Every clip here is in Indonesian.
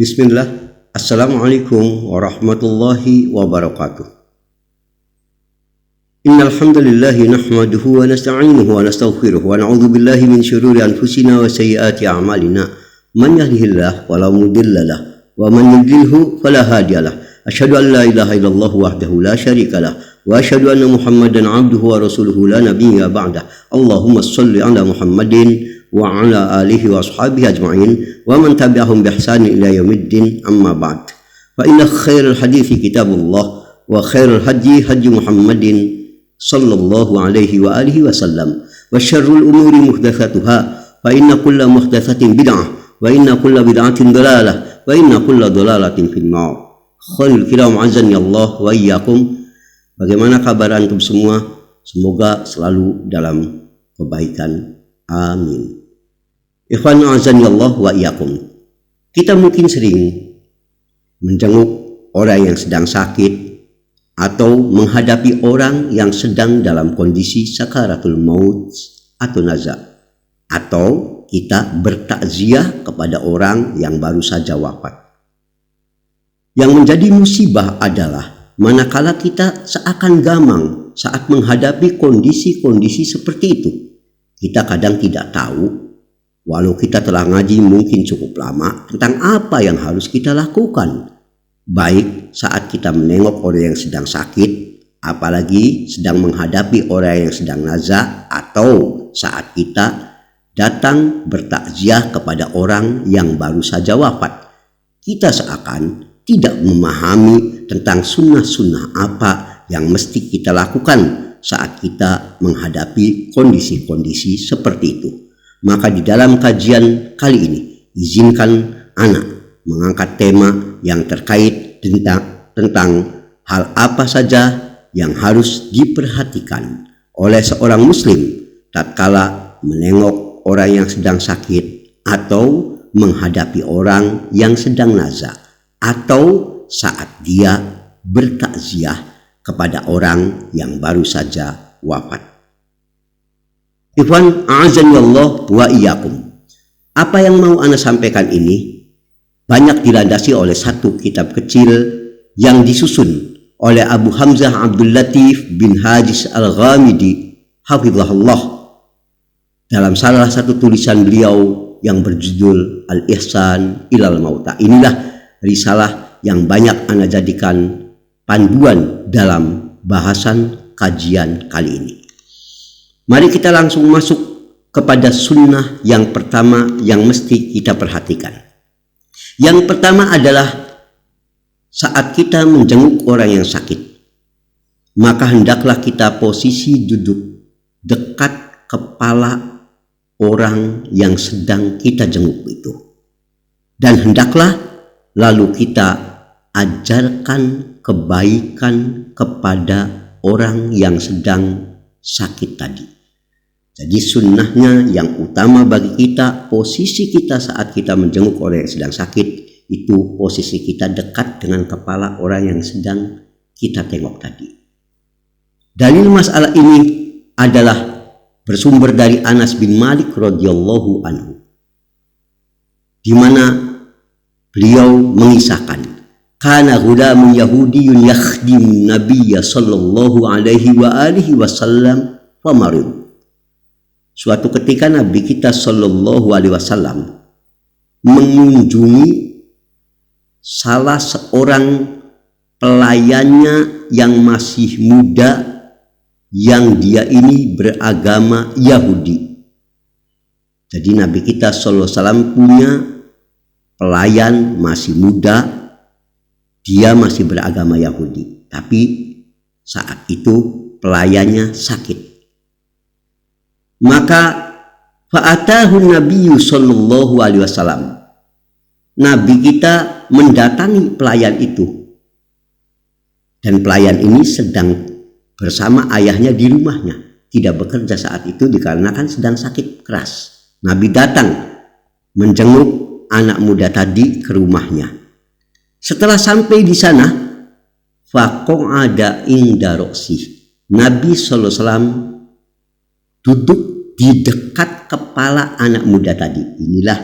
Bismillah. Assalamualaikum warahmatullahi wabarakatuh. Innal hamdalillah nahmaduhu wa nasta'inuhu wa nastaghfiruh wa na'udzu billahi min shururi anfusina wa sayyiati a'malina. Man yahdihillahu fala mudilla lahu wa man yudlilhu fala hadiya lahu. Asyhadu an la ilaha illallah wahdahu la syarika lahu wa asyhadu anna Muhammadan 'abduhu wa rasuluhu la nabiyya ba'dah. Allahumma shalli 'ala Muhammadin wa ala alihi wa ashabihi ajma'in wa man tabi'ahum bi ihsan ila yaumiddin, amma ba'd. Fa inna khairal hadithi kitabullah wa khairal hadi hadi Muhammadin sallallahu alaihi wa alihi wasallam wa syarrul umuri muhdatsatuha fa inna kulla muhdatsatin bid'ah wa inna kulla bid'atin dalalah wa inna kulla dalalatin finnar. Khairul kiram azani Allah wa iyyakum. Bagaimana kabar antum semua? Semoga selalu dalam kebaikan. Amin. Ikhwan azani Allah wa iyyakum. Kita mungkin sering menjenguk orang yang sedang sakit atau menghadapi orang yang sedang dalam kondisi sakaratul maut atau nazar, atau kita bertakziah kepada orang yang baru saja wafat. Yang menjadi musibah adalah manakala kita seakan gamang saat menghadapi kondisi-kondisi seperti itu. Kita kadang tidak tahu, walau kita telah ngaji mungkin cukup lama, tentang apa yang harus kita lakukan. Baik saat kita menengok orang yang sedang sakit, apalagi sedang menghadapi orang yang sedang nazar, atau saat kita datang bertakziah kepada orang yang baru saja wafat. Kita seakan tidak memahami tentang sunnah-sunnah apa yang mesti kita lakukan saat kita menghadapi kondisi-kondisi seperti itu. Maka di dalam kajian kali ini, izinkan anak mengangkat tema yang terkait tentang hal apa saja yang harus diperhatikan oleh seorang muslim tatkala menengok orang yang sedang sakit, atau menghadapi orang yang sedang nazar, atau saat dia bertakziah kepada orang yang baru saja wafat. Ikhwan a'azani Allah wa iyyakum. Apa yang mau ana sampaikan ini banyak dilandasi oleh satu kitab kecil yang disusun oleh Abu Hamzah Abdul Latif bin Hajiz Al-Ghamidi hafizahullah dalam salah satu tulisan beliau yang berjudul Al-Ihsan Ilal Mauta. Inilah risalah yang banyak ana jadikan panduan dalam bahasan kajian kali ini. Mari kita langsung masuk kepada sunnah yang pertama yang mesti kita perhatikan. Yang pertama adalah saat kita menjenguk orang yang sakit, maka hendaklah kita posisi duduk dekat kepala orang yang sedang kita jenguk itu. Dan hendaklah lalu kita ajarkan kebaikan kepada orang yang sedang sakit tadi. Jadi sunnahnya yang utama bagi kita, posisi kita saat kita menjenguk orang yang sedang sakit, itu posisi kita dekat dengan kepala orang yang sedang kita tengok tadi. Dalil masalah ini adalah bersumber dari Anas bin Malik radhiyallahu anhu, di mana beliau mengisahkan, kana ghulamun yahudiyyun yakhdim nabiyya sallallahu alaihi wa alihi wasallam famarid. Suatu ketika Nabi kita sallallahu alaihi wasallam mengunjungi salah seorang pelayannya yang masih muda, yang dia ini beragama Yahudi. Jadi Nabi kita sallallahu alaihi wasallam punya pelayan masih muda, dia masih beragama Yahudi, tapi saat itu pelayannya sakit. Maka fa'atahu nabiyyu sallallahu alaihi wasallam. Nabi kita mendatangi pelayan itu. Dan pelayan ini sedang bersama ayahnya di rumahnya, tidak bekerja saat itu dikarenakan sedang sakit keras. Nabi datang menjenguk anak muda tadi ke rumahnya. Setelah sampai di sana, faqa'ada inda ra'sih. Nabi sallallahu alaihi wasallam duduk di dekat kepala anak muda tadi. Inilah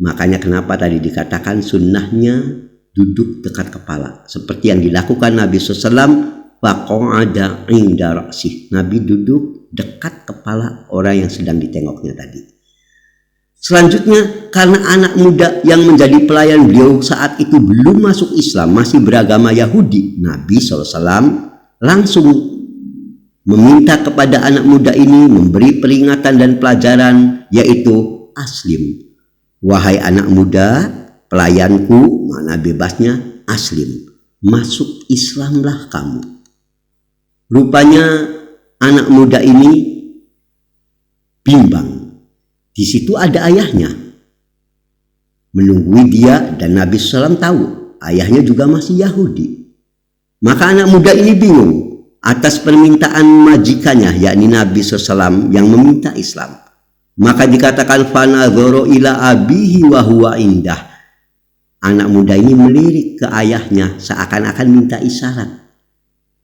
Makanya kenapa tadi dikatakan sunnahnya duduk dekat kepala. Seperti yang dilakukan Nabi SAW. Faqa'ada inda ra'sih. Nabi duduk dekat kepala orang yang sedang ditengoknya tadi. Selanjutnya, karena anak muda yang menjadi pelayan beliau saat itu belum masuk Islam, masih beragama Yahudi, Nabi SAW langsung meminta kepada anak muda ini memberi peringatan dan pelajaran, yaitu aslim. Wahai anak muda, pelayanku, mana bebasnya aslim. Masuk Islamlah kamu. Rupanya anak muda ini bimbang. Di situ ada ayahnya. Menunggui dia dan Nabi SAW tahu ayahnya juga masih Yahudi. Maka anak muda ini bingung atas permintaan majikannya, yakni Nabi SAW yang meminta Islam. Maka dikatakan fanadhara ila abihi wa huwa indah. Anak muda ini melirik ke ayahnya seakan-akan minta isyarat.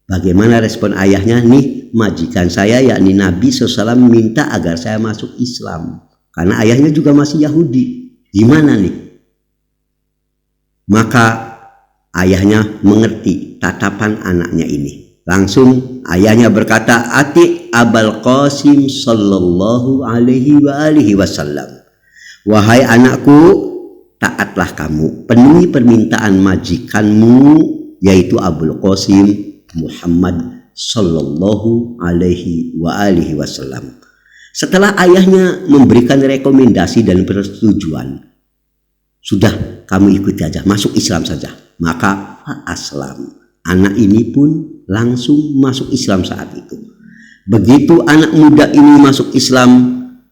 Bagaimana respon ayahnya? Nih majikan saya yakni Nabi SAW minta agar saya masuk Islam. Karena ayahnya juga masih Yahudi. Gimana nih? Maka ayahnya mengerti tatapan anaknya ini. Langsung ayahnya berkata, Ati Abul Qasim sallallahu alaihi wa alihi wasallam. Wahai anakku, taatlah kamu. Penuhi permintaan majikanmu, yaitu Abul Qasim Muhammad sallallahu alaihi wa alihi wasallam. Setelah ayahnya memberikan rekomendasi dan persetujuan, sudah kamu ikuti aja, masuk Islam saja. Maka aslam. Anak ini pun langsung masuk Islam saat itu. Begitu anak muda ini masuk Islam,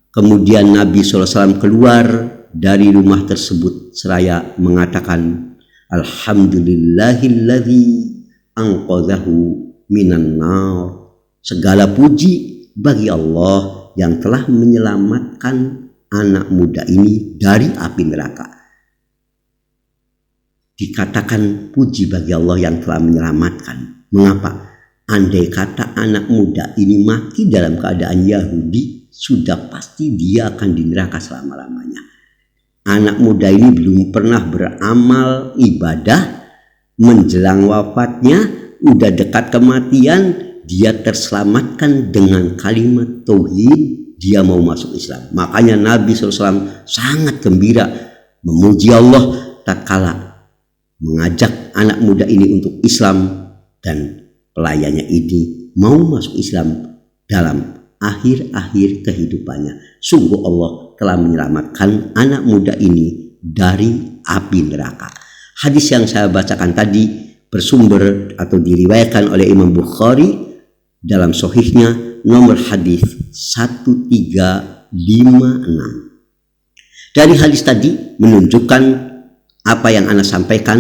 kemudian Nabi SAW keluar dari rumah tersebut seraya mengatakan, Alhamdulillahilladzi anqadhahu minan nar. Segala puji bagi Allah yang telah menyelamatkan anak muda ini dari api neraka. Dikatakan puji bagi Allah yang telah menyelamatkan. Mengapa? Andai kata anak muda ini mati dalam keadaan Yahudi, sudah pasti dia akan di neraka selama-lamanya. Anak muda ini belum pernah beramal ibadah. Menjelang wafatnya, udah dekat kematian, dia terselamatkan dengan kalimat tauhid, dia mau masuk Islam. Makanya Nabi SAW sangat gembira memuji Allah tatkala mengajak anak muda ini untuk Islam, dan pelayannya ini mau masuk Islam dalam akhir-akhir kehidupannya. Sungguh Allah telah menyelamatkan anak muda ini dari api neraka. Hadis yang saya bacakan tadi bersumber atau diriwayatkan oleh Imam Bukhari dalam sahihnya nomor hadis 1356. Dari hadis tadi menunjukkan apa yang Ana sampaikan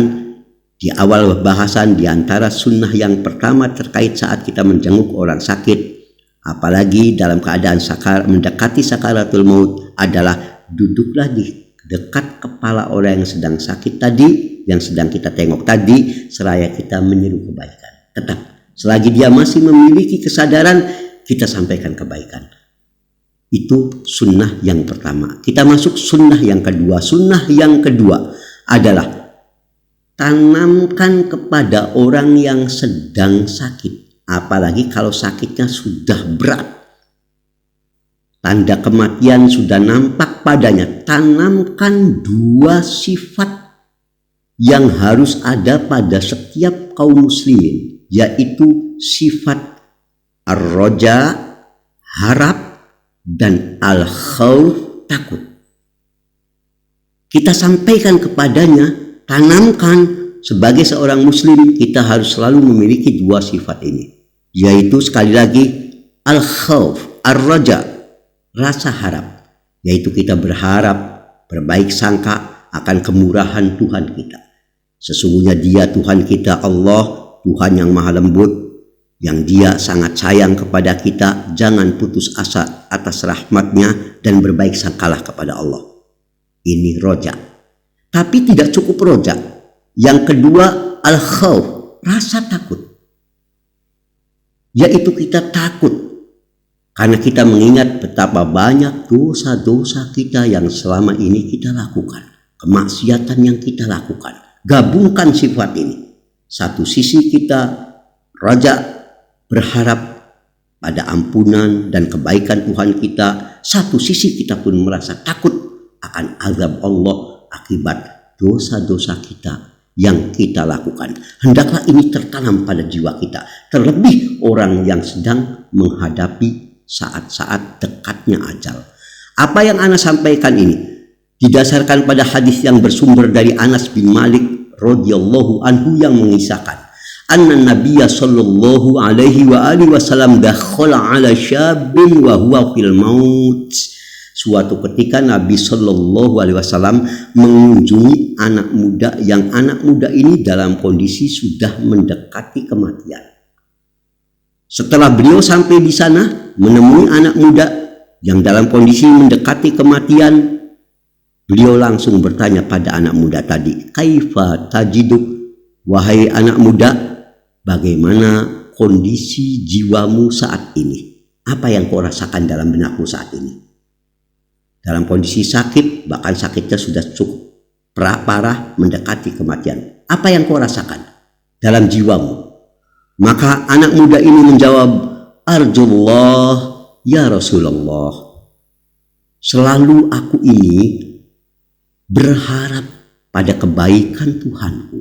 di awal bahasan, di antara sunnah yang pertama terkait saat kita menjenguk orang sakit, apalagi dalam keadaan mendekati sakaratul maut, adalah duduklah di dekat kepala orang yang sedang sakit tadi, yang sedang kita tengok tadi, seraya kita menyeru kebaikan. Tetap, selagi dia masih memiliki kesadaran, kita sampaikan kebaikan. Itu sunnah yang pertama. Kita masuk sunnah yang kedua. Sunnah yang kedua adalah tanamkan kepada orang yang sedang sakit, apalagi kalau sakitnya sudah berat, tanda kematian sudah nampak padanya. Tanamkan dua sifat yang harus ada pada setiap kaum muslimin, yaitu sifat ar-roja, harap, dan al-khawf, takut. Kita sampaikan kepadanya, tanamkan. Sebagai seorang muslim, kita harus selalu memiliki dua sifat ini, yaitu sekali lagi al-khawf, ar-raja, rasa harap, yaitu kita berharap, berbaik sangka akan kemurahan Tuhan kita. Sesungguhnya Dia Tuhan kita, Allah, Tuhan yang maha lembut, yang Dia sangat sayang kepada kita. Jangan putus asa atas rahmatnya dan berbaik sangkalah kepada Allah. Ini roja. Tapi tidak cukup roja. Yang kedua, al-khawf, rasa takut. Yaitu kita takut karena kita mengingat betapa banyak dosa-dosa kita yang selama ini kita lakukan. kemaksiatan yang kita lakukan. Gabungkan sifat ini. Satu sisi kita raja berharap pada ampunan dan kebaikan Tuhan kita. Satu sisi kita pun merasa takut akan azab Allah akibat dosa-dosa kita yang kita lakukan. Hendaklah ini tertanam pada jiwa kita. Terlebih orang yang sedang menghadapi saat-saat dekatnya ajal. Apa yang Ana sampaikan ini didasarkan pada hadis yang bersumber dari Anas bin Malik radhiyallahu anhu yang mengisahkan anna Nabiyya sallallahu alaihi wa alihi wasallam dakhala ala syabin wa huwa fil maut. Suatu ketika Nabi sallallahu alaihi wasallam mengunjungi anak muda yang anak muda ini dalam kondisi sudah mendekati kematian. Setelah beliau sampai di sana menemui anak muda yang dalam kondisi mendekati kematian, beliau langsung bertanya pada anak muda tadi, "Kaifa tajiduk?" Wahai anak muda, bagaimana kondisi jiwamu saat ini? Apa yang kau rasakan dalam benakmu saat ini? Dalam kondisi sakit, bahkan sakitnya sudah cukup parah, mendekati kematian. Apa yang kau rasakan dalam jiwamu? Maka anak muda ini menjawab, "Arjullah ya Rasulullah. Selalu aku ini berharap pada kebaikan Tuhanku,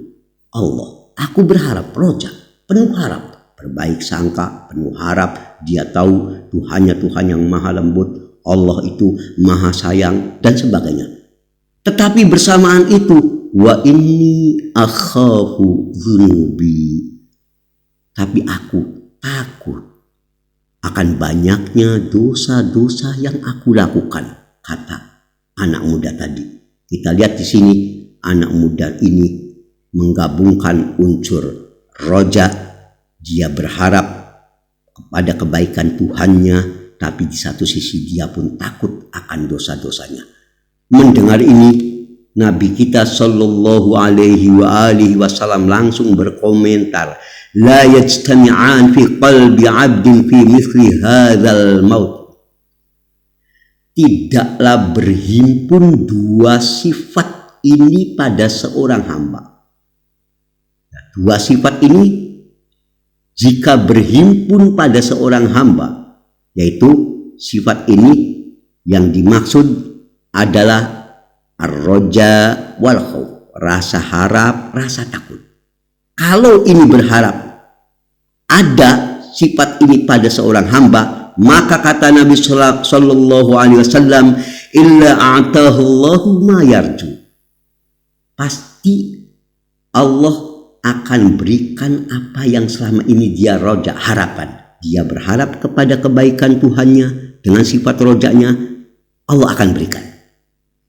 Allah. Aku berharap, roja, penuh harap, berbaik sangka, penuh harap. Dia tahu Tuhannya Tuhan yang maha lembut, Allah itu maha sayang dan sebagainya. Tetapi bersamaan itu, wa inni akhafu dzunubi. Tapi aku takut akan banyaknya dosa-dosa yang aku lakukan," kata anak muda tadi. Kita lihat di sini anak muda ini menggabungkan unsur roja. Dia berharap kepada kebaikan Tuhannya, tapi di satu sisi dia pun takut akan dosa-dosanya. Mendengar ini, Nabi kita sallallahu alaihi wa alihi wasallam langsung berkomentar, "La yajtami'an fi qalbi 'abdin fi mithli hadzal maut." Tidaklah berhimpun dua sifat ini pada seorang hamba. Dua sifat ini jika berhimpun pada seorang hamba, yaitu sifat ini yang dimaksud adalah ar-roja wal khauf, rasa harap, rasa takut. Kalau ini berharap ada sifat ini pada seorang hamba, maka kata Nabi sallallahu alaihi wasallam, "Illa a'tahu Allahu ma yarju." Pasti Allah akan berikan apa yang selama ini dia roja, harapan. Dia berharap kepada kebaikan Tuhannya dengan sifat rojanya, Allah akan berikan.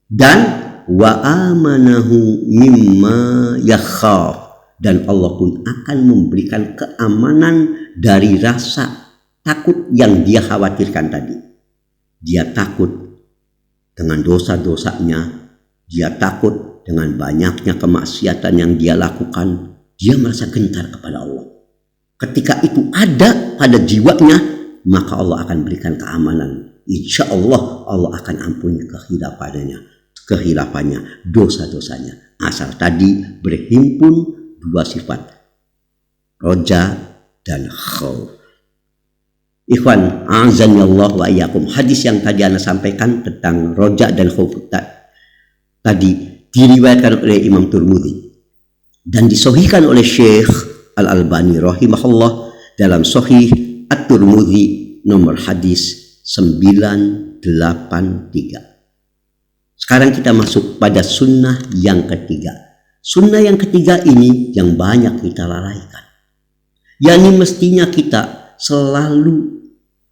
Dan wa amanahu mimma yakhaf, dan Allah pun akan memberikan keamanan dari rasa takut yang dia khawatirkan tadi. Dia takut dengan dosa-dosanya, dia takut dengan banyaknya kemaksiatan yang dia lakukan, dia merasa gentar kepada Allah. Ketika itu ada pada jiwanya, maka Allah akan berikan keamanan. Insya Allah, Allah akan ampuni kehilafannya, dosa-dosanya. Asal tadi berhimpun dua sifat, roja dan khauf. Ikhwan, a'azani Allah wa iyyakum. Hadis yang tadi Anda sampaikan tentang roja dan khauf tadi diriwayatkan oleh Imam Tirmidzi dan disahihkan oleh Syekh Al-Albani rahimahullah dalam Sahih At-Tirmidzi nomor hadis 983. Sekarang kita masuk pada sunnah yang ketiga. Sunnah yang ketiga ini yang banyak kita lalaikan. yakni mestinya kita selalu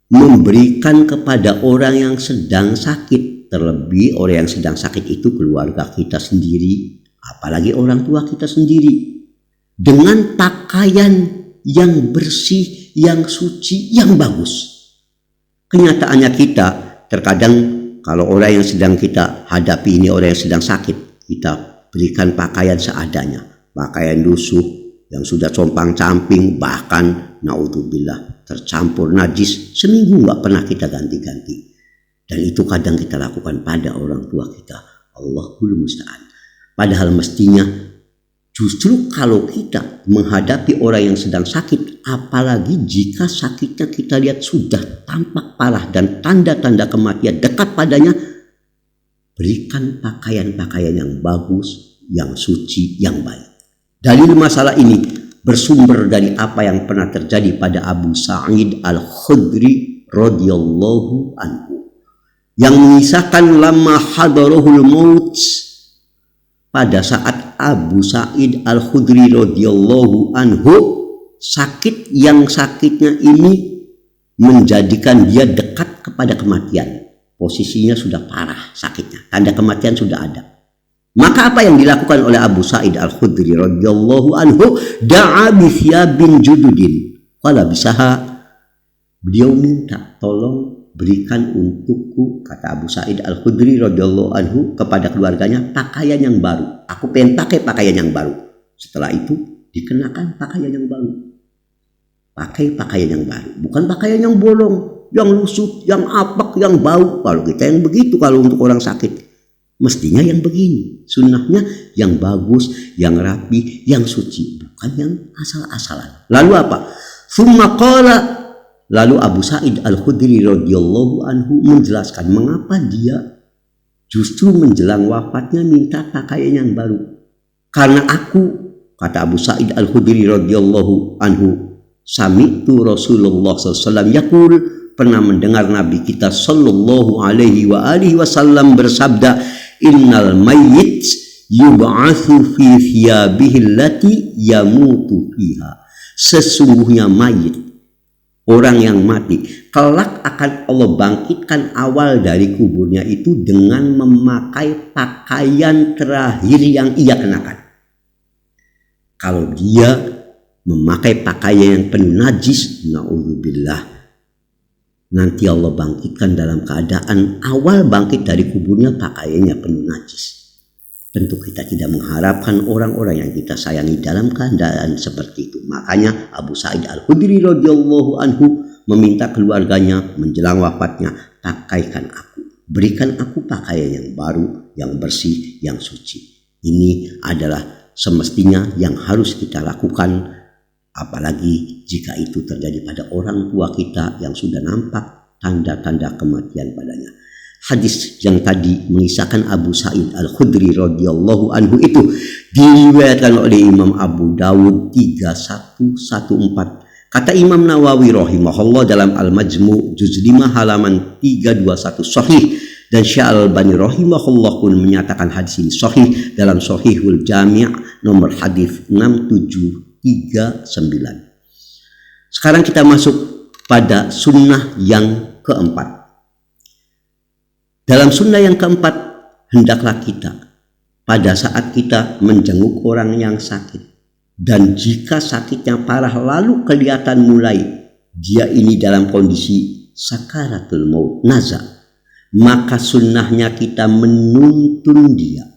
memberikan kepada orang yang sedang sakit, terlebih orang yang sedang sakit itu keluarga kita sendiri, apalagi orang tua kita sendiri, dengan pakaian yang bersih, yang suci, yang bagus. Kenyataannya kita terkadang kalau orang yang sedang kita hadapi ini orang yang sedang sakit, kita berikan pakaian seadanya, pakaian lusuh yang sudah compang-camping, bahkan naudzubillah tercampur najis, seminggu nggak pernah kita ganti-ganti. Dan itu kadang kita lakukan pada orang tua kita. Allahul musta'an. Padahal mestinya justru kalau kita menghadapi orang yang sedang sakit, apalagi jika sakitnya kita lihat sudah tampak parah dan tanda-tanda kematian dekat padanya, berikan pakaian-pakaian yang bagus, yang suci, yang baik. Dalil masalah ini bersumber dari apa yang pernah terjadi pada Abu Sa'id Al-Khudri radhiyallahu anhu, yang mengisahkan lama hadarahul maut, pada saat Abu Sa'id Al-Khudri radhiyallahu anhu sakit, yang sakitnya ini menjadikan dia dekat kepada kematian. Posisinya sudah parah sakitnya, tanda kematian sudah ada. Maka apa yang dilakukan oleh Abu Sa'id Al-Khudri radhiyallahu anhu? Da'a bi thiyabin jududin qala bisaha. Beliau minta, tolong berikan untukku, kata Abu Sa'id Al-Khudri radhiyallahu anhu kepada keluarganya, pakaian yang baru. Aku pengen pakai pakaian yang baru. Setelah itu dikenakan pakaian yang baru. Pakai pakaian yang baru, bukan pakaian yang bolong, yang lusuh, yang apek, yang bau. Kalau kita yang begitu, kalau untuk orang sakit mestinya yang begini. Sunnahnya yang bagus, yang rapi, yang suci, bukan yang asal-asalan. Lalu apa? Tsumma qala, lalu Abu Sa'id Al-Khudri radhiyallahu anhu menjelaskan mengapa dia justru menjelang wafatnya minta pakaian yang baru. Karena aku, kata Abu Sa'id Al-Khudri radhiyallahu anhu, sami'tu Rasulullah SAW yaqul, pernah mendengar Nabi kita sallallahu alaihi wa alihi wasallam bersabda, innal mayyit yub'atsu fi thiyabihi allati yamutu fiha. Sesungguhnya mayit, orang yang mati, kelak akan Allah bangkitkan awal dari kuburnya itu dengan memakai pakaian terakhir yang ia kenakan. Kalau dia memakai pakaian yang penuh najis, na'udzubillah, nanti Allah bangkitkan dalam keadaan awal bangkit dari kuburnya pakaiannya penuh najis. Tentu kita tidak mengharapkan orang-orang yang kita sayangi dalam keadaan seperti itu. Makanya Abu Sa'id Al-Khudri radhiyallahu anhu meminta keluarganya menjelang wafatnya, pakaikan aku, berikan aku pakaian yang baru, yang bersih, yang suci. Ini adalah semestinya yang harus kita lakukan, apalagi jika itu terjadi pada orang tua kita yang sudah nampak tanda-tanda kematian padanya. Hadis yang tadi mengisahkan Abu Sa'id Al-Khudri radhiyallahu anhu itu diriwayatkan oleh Imam Abu Dawud 3114. Kata Imam Nawawi rahimahullah dalam Al-Majmu' juz 5 halaman 321 sahih, dan Syekh Al-Albani rahimahullah pun menyatakan hadis ini sahih dalam Sahihul Jami' nomor hadis 6739. Sekarang kita masuk pada sunnah yang keempat. Dalam sunnah yang keempat, hendaklah kita pada saat kita menjenguk orang yang sakit, dan jika sakitnya parah lalu kelihatan mulai dia ini dalam kondisi sakaratul maut, naza, maka sunnahnya kita menuntun dia,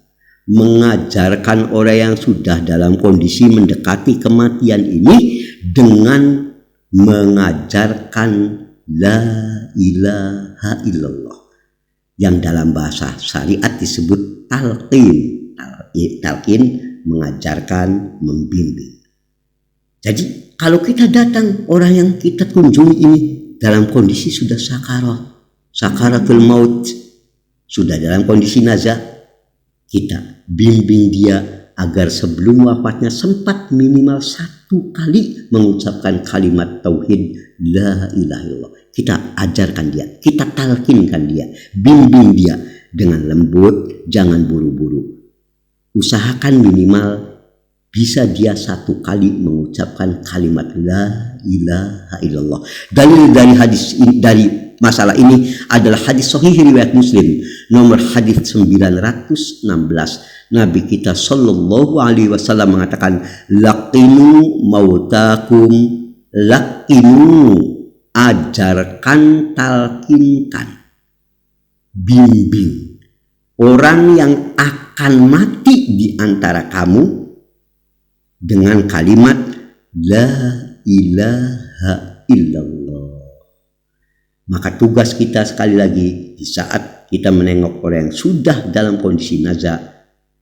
mengajarkan orang yang sudah dalam kondisi mendekati kematian ini dengan mengajarkan la ilaha illallah, yang dalam bahasa syariat disebut talqin. Talqin mengajarkan, membimbing. Jadi kalau kita datang orang yang kita kunjungi ini dalam kondisi sudah sakaratul maut, sudah dalam kondisi nazar, kita bimbing dia agar sebelum wafatnya sempat minimal 1 kali mengucapkan kalimat tauhid la ilaha illallah. Kita ajarkan dia, kita talqinkan dia, bimbing dia dengan lembut, jangan buru-buru. Usahakan minimal bisa dia 1 kali mengucapkan kalimat la ilaha illallah. Dalil dari hadis ini, dari masalah ini adalah hadis sahih riwayat Muslim nomor hadis 916. Nabi kita sallallahu alaihi wasallam mengatakan, laqinu mautakum, laqinu, ajarkan, talqinkan, bimbing orang yang akan mati di antara kamu dengan kalimat la ilaha illallah. Maka tugas kita sekali lagi di saat kita menengok orang yang sudah dalam kondisi nazar,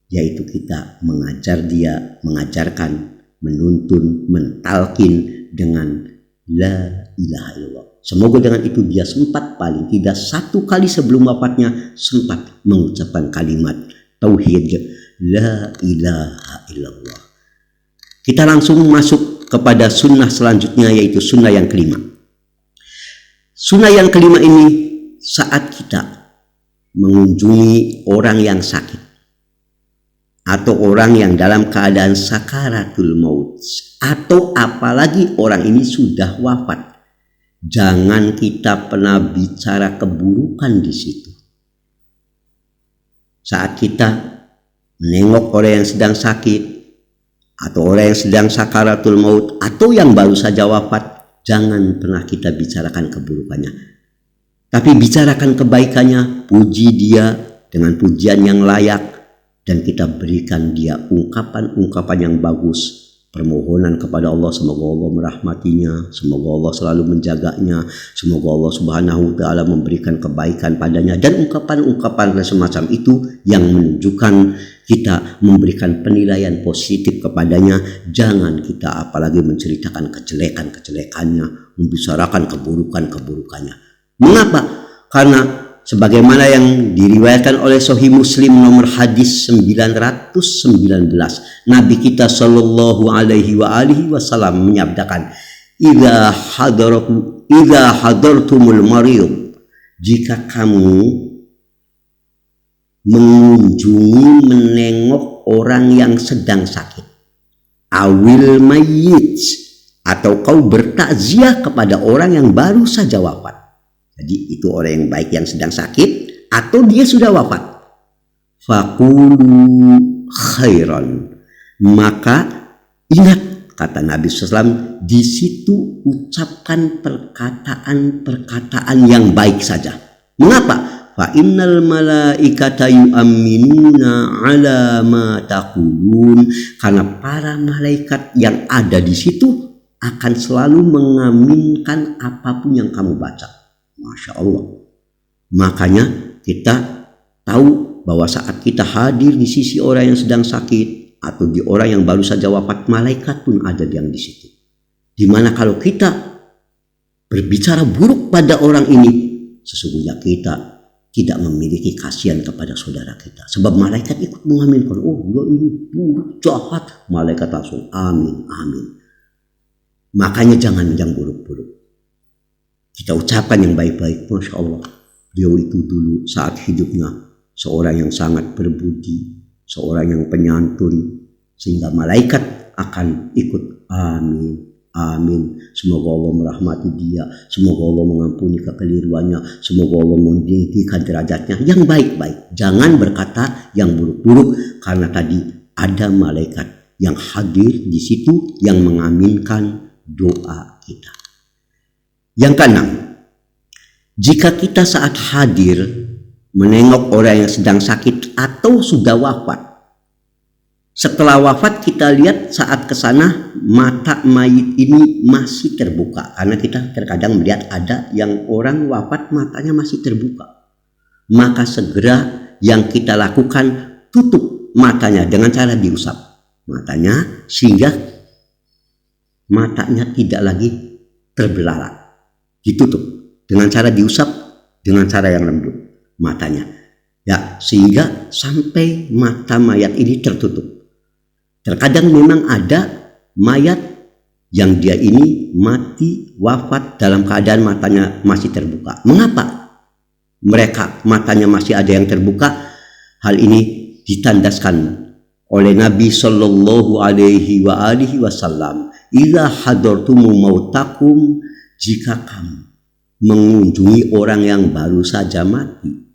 yaitu kita mengajar dia, mengajarkan, menuntun, mentalkin dengan la ilaha illallah. Semoga dengan itu dia sempat, paling tidak 1 kali sebelum wafatnya, sempat mengucapkan kalimat tauhid la ilaha illallah. Kita langsung masuk kepada sunnah selanjutnya, yaitu sunnah yang kelima. Sunnah yang kelima ini saat kita mengunjungi orang yang sakit atau orang yang dalam keadaan sakaratul maut, atau apalagi orang ini sudah wafat, jangan kita pernah bicara keburukan di situ. Saat kita menengok orang yang sedang sakit atau orang yang sedang sakaratul maut atau yang baru saja wafat, jangan pernah kita bicarakan keburukannya. Tapi bicarakan kebaikannya, puji dia dengan pujian yang layak, dan kita berikan dia ungkapan-ungkapan yang bagus, permohonan kepada Allah, semoga Allah merahmatinya, semoga Allah selalu menjaganya, semoga Allah Subhanahu wa Ta'ala memberikan kebaikan padanya, dan ungkapan-ungkapan semacam itu yang menunjukkan kita memberikan penilaian positif kepadanya. Jangan kita apalagi menceritakan kejelekan-kejelekannya, membicarakan keburukan-keburukannya. Mengapa? Karena sebagaimana yang diriwayatkan oleh Sahih Muslim nomor hadis 919, Nabi kita sallallahu alaihi wasallam menyabdakan, idza hadartumul marid, jika kamu mengunjungi, menengok orang yang sedang sakit, awil mayyit, atau kau bertakziah kepada orang yang baru saja wafat. Jadi itu orang yang baik yang sedang sakit atau dia sudah wafat. Faqulu khairan, maka ingat kata Nabi SAW, di situ ucapkan perkataan-perkataan yang baik saja. Mengapa? Fa innal malaikata yu'minuna ala ma taqulun, karena para malaikat yang ada di situ akan selalu mengaminkan apapun yang kamu baca. Masya Allah. Makanya kita tahu bahwa saat kita hadir di sisi orang yang sedang sakit atau di orang yang baru saja wafat, malaikat pun ada yang di situ. Dimana kalau kita berbicara buruk pada orang ini, sesungguhnya kita tidak memiliki kasihan kepada saudara kita. Sebab malaikat ikut mengaminkan, oh dia ini buruk, jahat. Malaikat langsung amin, amin. Makanya jangan yang buruk-buruk. Kita ucapkan yang baik-baik. Masya Allah, beliau itu dulu saat hidupnya seorang yang sangat berbudi, seorang yang penyantun, sehingga malaikat akan ikut amin, amin. Semoga Allah merahmati dia, semoga Allah mengampuni kekeliruannya, semoga Allah meninggikan derajatnya. Yang baik-baik, jangan berkata yang buruk-buruk, karena tadi ada malaikat yang hadir di situ yang mengaminkan doa kita. Yang keenam, jika kita saat hadir menengok orang yang sedang sakit atau sudah wafat, setelah wafat kita lihat saat ke sana mata mayit ini masih terbuka, karena kita terkadang melihat ada yang orang wafat matanya masih terbuka, maka segera yang kita lakukan, tutup matanya dengan cara diusap matanya sehingga matanya tidak lagi terbelalak. Ditutup dengan cara diusap, dengan cara yang lembut matanya, ya, sehingga sampai mata mayat ini tertutup. Terkadang memang ada mayat yang dia ini mati wafat dalam keadaan matanya masih terbuka. Mengapa mereka matanya masih ada yang terbuka? Hal ini ditandaskan oleh Nabi Shallallahu Alaihi Wasallam, idza hadartumu mautakum, jika kamu mengunjungi orang yang baru saja mati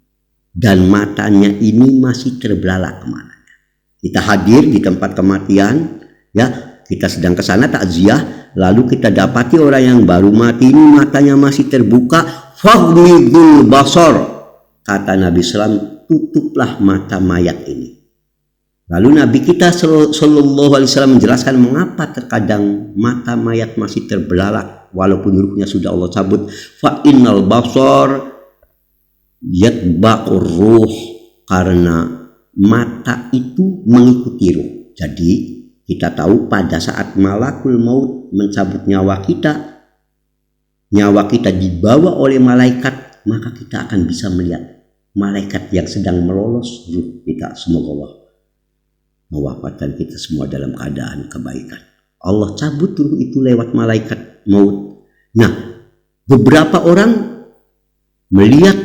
dan matanya ini masih terbelalak kemananya. Kita hadir di tempat kematian, ya, kita sedang ke sana takziah, lalu kita dapati orang yang baru mati ini matanya masih terbuka, faghmidul basar, kata Nabi SAW, tutuplah mata mayat ini. Lalu Nabi kita Sallallahu Alaihi Wasallam menjelaskan mengapa terkadang mata mayat masih terbelalak walaupun ruhnya sudah Allah cabut. Fa innal basar yatba'ur ruh, karena mata itu mengikuti ruh. Jadi kita tahu pada saat malakul maut mencabut nyawa kita dibawa oleh malaikat, maka kita akan bisa melihat malaikat yang sedang melolos ruh kita. Semoga Allah mewafatkan kita semua dalam keadaan kebaikan. Allah cabut ruh itu lewat malaikat maut. Nah, beberapa orang melihat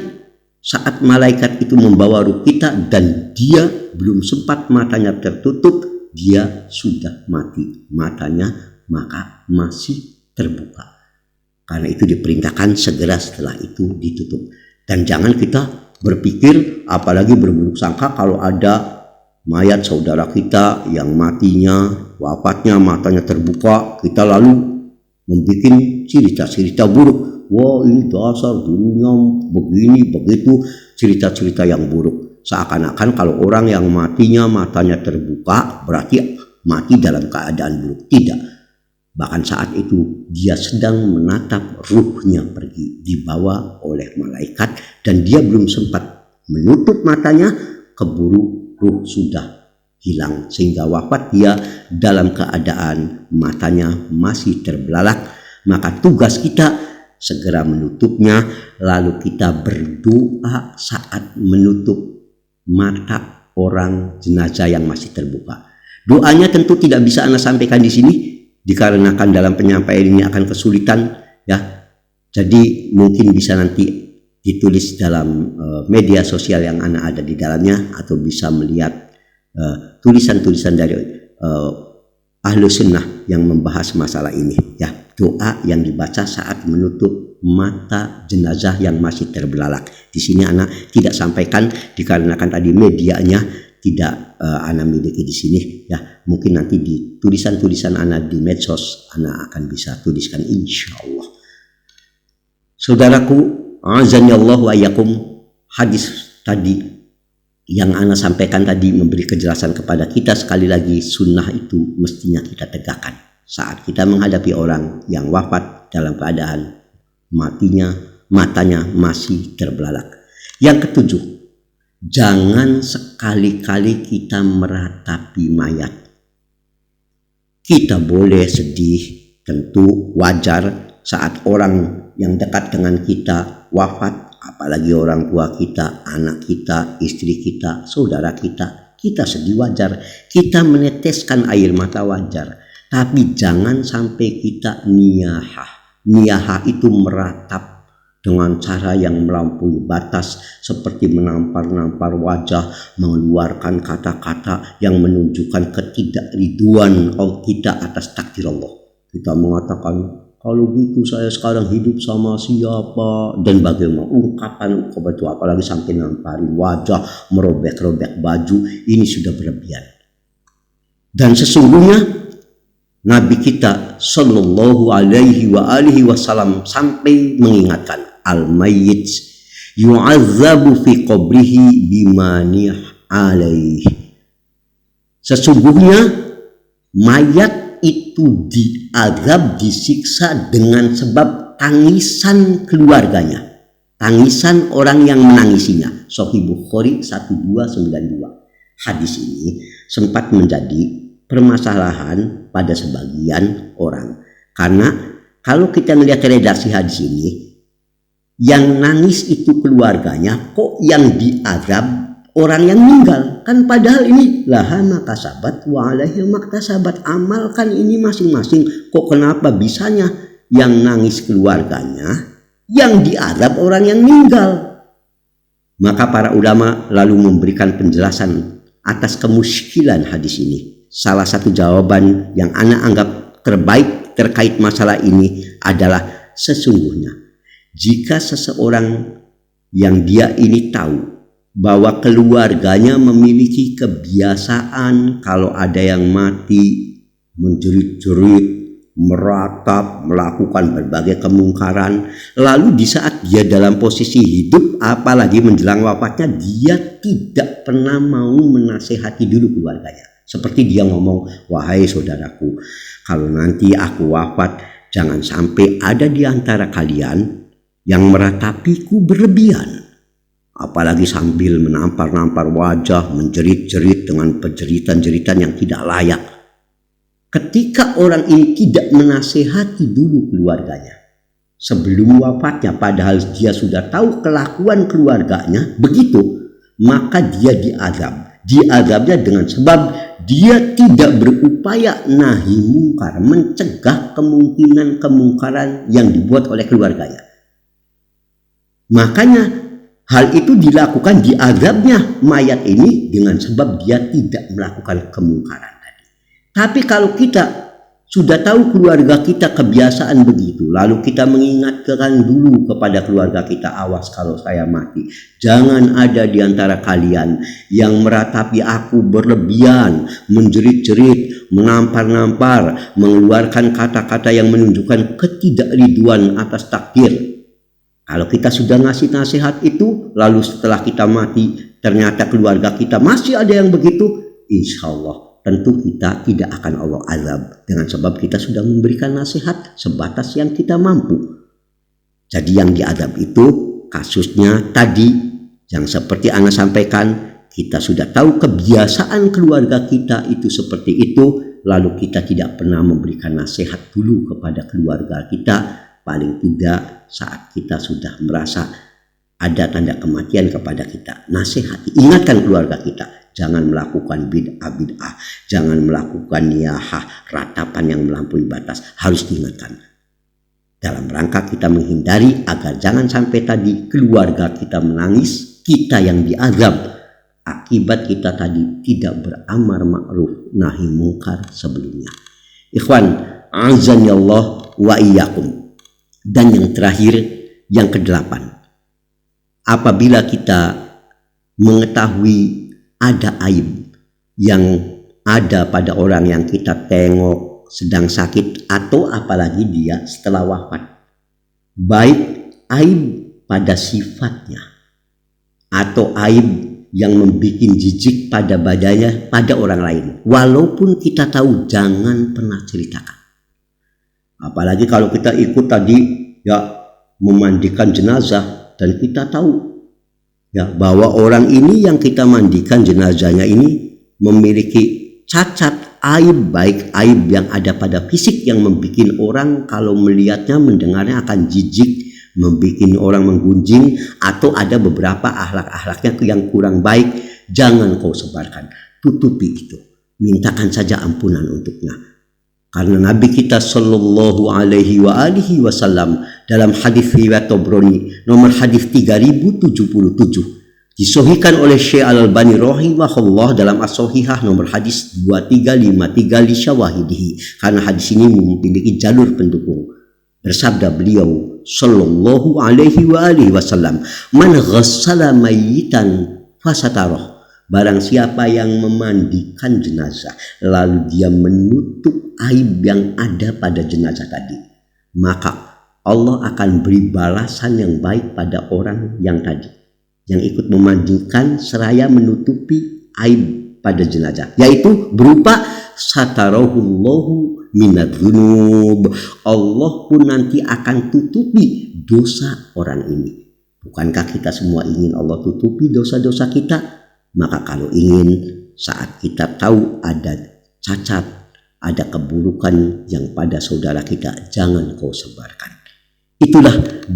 saat malaikat itu membawa ruh kita dan dia belum sempat matanya tertutup, dia sudah mati. Matanya maka masih terbuka. Karena itu diperintahkan segera setelah itu ditutup. Dan jangan kita berpikir, apalagi berburuk sangka kalau ada mayat saudara kita yang matinya, wafatnya, matanya terbuka, kita lalu membuat cerita-cerita buruk. Wah, ini dasar dunia begini, begitu, cerita-cerita yang buruk. Seakan-akan kalau orang yang matinya matanya terbuka berarti mati dalam keadaan buruk. Tidak. Bahkan saat itu dia sedang menatap ruhnya pergi, dibawa oleh malaikat, dan dia belum sempat menutup matanya, keburu ruh sudah hilang, sehingga wafat dia dalam keadaan matanya masih terbelalak. Maka tugas kita segera menutupnya, lalu kita berdoa saat menutup mata orang jenazah yang masih terbuka. Doanya tentu tidak bisa Anda sampaikan di sini, dikarenakan dalam penyampaian ini akan kesulitan, ya. Jadi mungkin bisa nanti ditulis dalam media sosial yang Anda ada di dalamnya, atau bisa melihat tulisan-tulisan dari ahlu sunnah yang membahas masalah ini, ya. Doa yang dibaca saat menutup mata jenazah yang masih terbelalak. Di sini Ana tidak sampaikan dikarenakan tadi medianya tidak Ana miliki di sini, ya. Mungkin nanti di tulisan-tulisan Ana di medsos Ana akan bisa tuliskan, insya Allah. Saudaraku, azanillahu wa iyyakum, hadis tadi yang Ana sampaikan tadi memberi kejelasan kepada kita sekali lagi, sunnah itu mestinya kita tegakkan saat kita menghadapi orang yang wafat dalam keadaan matanya masih terbelalak. Yang ketujuh, jangan sekali-kali kita meratapi mayat. Kita boleh sedih, tentu wajar saat orang yang dekat dengan kita wafat, apalagi orang tua kita, anak kita, istri kita, saudara kita. Kita sedih wajar, kita meneteskan air mata wajar. Tapi jangan sampai kita niyahah. Niyahah itu meratap dengan cara yang melampaui batas, seperti menampar-nampar wajah, mengeluarkan kata-kata yang menunjukkan ketidakriduan kita atas takdir Allah. Kita mengatakan, kalau gitu saya sekarang hidup sama siapa, dan bagaimana ungkapan itu, apalagi sampai namparin wajah, merobek-robek baju, ini sudah berlebihan. Dan sesungguhnya Nabi kita sallallahu alaihi wa alihi wasallam sampai mengingatkan, al-mayyit yu'azzabu fi qabrihi bimanih alaih. Sesungguhnya mayat itu diazab, disiksa dengan sebab tangisan keluarganya, tangisan orang yang menangisinya. Sahih Bukhari 1292. Hadis ini sempat menjadi permasalahan pada sebagian orang, karena kalau kita melihat redaksi hadis ini, yang nangis itu keluarganya, kok yang diazab orang yang meninggal? Kan padahal ini laha makasabat wa alaihi maktasabat, amalkan ini masing-masing. Kok kenapa bisanya yang nangis keluarganya, yang diazab orang yang meninggal? Maka para ulama lalu memberikan penjelasan atas kemuskilan hadis ini. Salah satu jawaban yang Ana anggap terbaik terkait masalah ini adalah, sesungguhnya jika seseorang yang dia ini tahu bahwa keluarganya memiliki kebiasaan kalau ada yang mati menjerit-jerit, meratap, melakukan berbagai kemungkaran, lalu di saat dia dalam posisi hidup, apalagi menjelang wafatnya, dia tidak pernah mau menasehati dulu keluarganya. Seperti dia ngomong, wahai saudaraku, kalau nanti aku wafat, jangan sampai ada di antara kalian yang meratapiku berlebihan. apalagi sambil menampar-nampar wajah, menjerit-jerit dengan penjeritan-jeritan yang tidak layak. Ketika orang ini tidak menasehati dulu keluarganya sebelum wafatnya, padahal dia sudah tahu kelakuan keluarganya begitu, maka dia diazab. Diazabnya dengan sebab dia tidak berupaya nahi mungkar, mencegah kemungkinan kemungkaran yang dibuat oleh keluarganya. Makanya hal itu dilakukan, diazabnya mayat ini dengan sebab dia tidak melakukan kemungkaran tadi. Tapi kalau kita sudah tahu keluarga kita kebiasaan begitu, lalu kita mengingatkan dulu kepada keluarga kita, awas kalau saya mati, jangan ada di antara kalian yang meratapi aku berlebihan, menjerit-jerit, menampar-nampar, mengeluarkan kata-kata yang menunjukkan ketidakriduan atas takdir. Kalau kita sudah ngasih nasihat itu, lalu setelah kita mati ternyata keluarga kita masih ada yang begitu, insya Allah tentu kita tidak akan Allah azab, dengan sebab kita sudah memberikan nasihat sebatas yang kita mampu. Jadi yang diazab itu kasusnya tadi yang seperti Ana sampaikan, kita sudah tahu kebiasaan keluarga kita itu seperti itu, lalu kita tidak pernah memberikan nasihat dulu kepada keluarga kita, paling tidak saat kita sudah merasa ada tanda kematian kepada kita, nasihati, ingatkan keluarga kita, jangan melakukan bid'ah, jangan melakukan niyahah, ratapan yang melampaui batas, harus diingatkan. Dalam rangka kita menghindari agar jangan sampai tadi keluarga kita menangis, kita yang diazab, akibat kita tadi tidak beramar ma'ruf nahi mungkar sebelumnya. Ikhwan, azani Allah wa iyyakum. Dan yang terakhir, yang ke-8. Apabila kita mengetahui ada aib yang ada pada orang yang kita tengok sedang sakit, atau apalagi dia setelah wafat, baik aib pada sifatnya atau aib yang membuat jijik pada badannya pada orang lain, walaupun kita tahu, jangan pernah ceritakan. Apalagi kalau kita ikut tadi ya memandikan jenazah dan kita tahu ya bahwa orang ini yang kita mandikan jenazahnya ini memiliki cacat, aib, baik aib yang ada pada fisik yang membuat orang kalau melihatnya, mendengarnya akan jijik, membuat orang menggunjing, atau ada beberapa akhlak-akhlaknya yang kurang baik, jangan kau sebarkan, tutupi itu, mintakan saja ampunan untuknya. Karena Nabi kita sallallahu alaihi wasallam dalam hadis riwayat Tabrani nomor hadis 3077 disahihkan oleh Syekh Al-Albani rahimahullah dalam As-Sahihah nomor hadis 2353 li syawahidihi, karena hadis ini memiliki jalur pendukung. Bersabda beliau sallallahu alaihi wasallam, man ghassala mayyitan fasatarah, barang siapa yang memandikan jenazah lalu dia menutup aib yang ada pada jenazah tadi, maka Allah akan beri balasan yang baik pada orang yang tadi, yang ikut memandikan seraya menutupi aib pada jenazah, yaitu berupa satarahullahu minadz-dzunub. Allah pun nanti akan tutupi dosa orang ini. Bukankah kita semua ingin Allah tutupi dosa-dosa kita? Maka kalau ingin, saat kita tahu ada cacat, ada keburukan yang pada saudara kita, jangan kau sebarkan. Itulah 8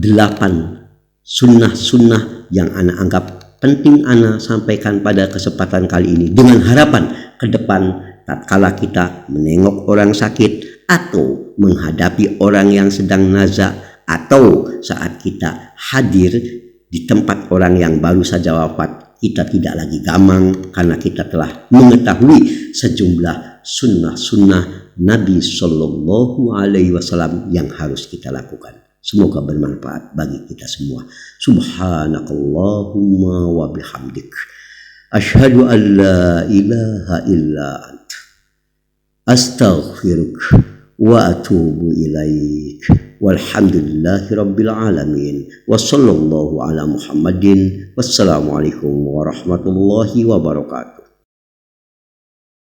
sunnah-sunnah yang Ana anggap penting Ana sampaikan pada kesempatan kali ini, dengan harapan ke depan tatkala kita menengok orang sakit atau menghadapi orang yang sedang nazak, atau saat kita hadir di tempat orang yang baru saja wafat, kita tidak lagi gamang karena kita telah mengetahui sejumlah sunnah-sunnah Nabi Sallallahu Alaihi Wasallam yang harus kita lakukan. Semoga bermanfaat bagi kita semua. Subhanakallahumma wa bihamdik, asyhadu an la ilaha illa ant, astaghfiruk wa atubu ilaik. Walhamdulillahi rabbil alamin. Wa sallallahu ala Muhammadin. Wassalamualaikum warahmatullahi wabarakatuh.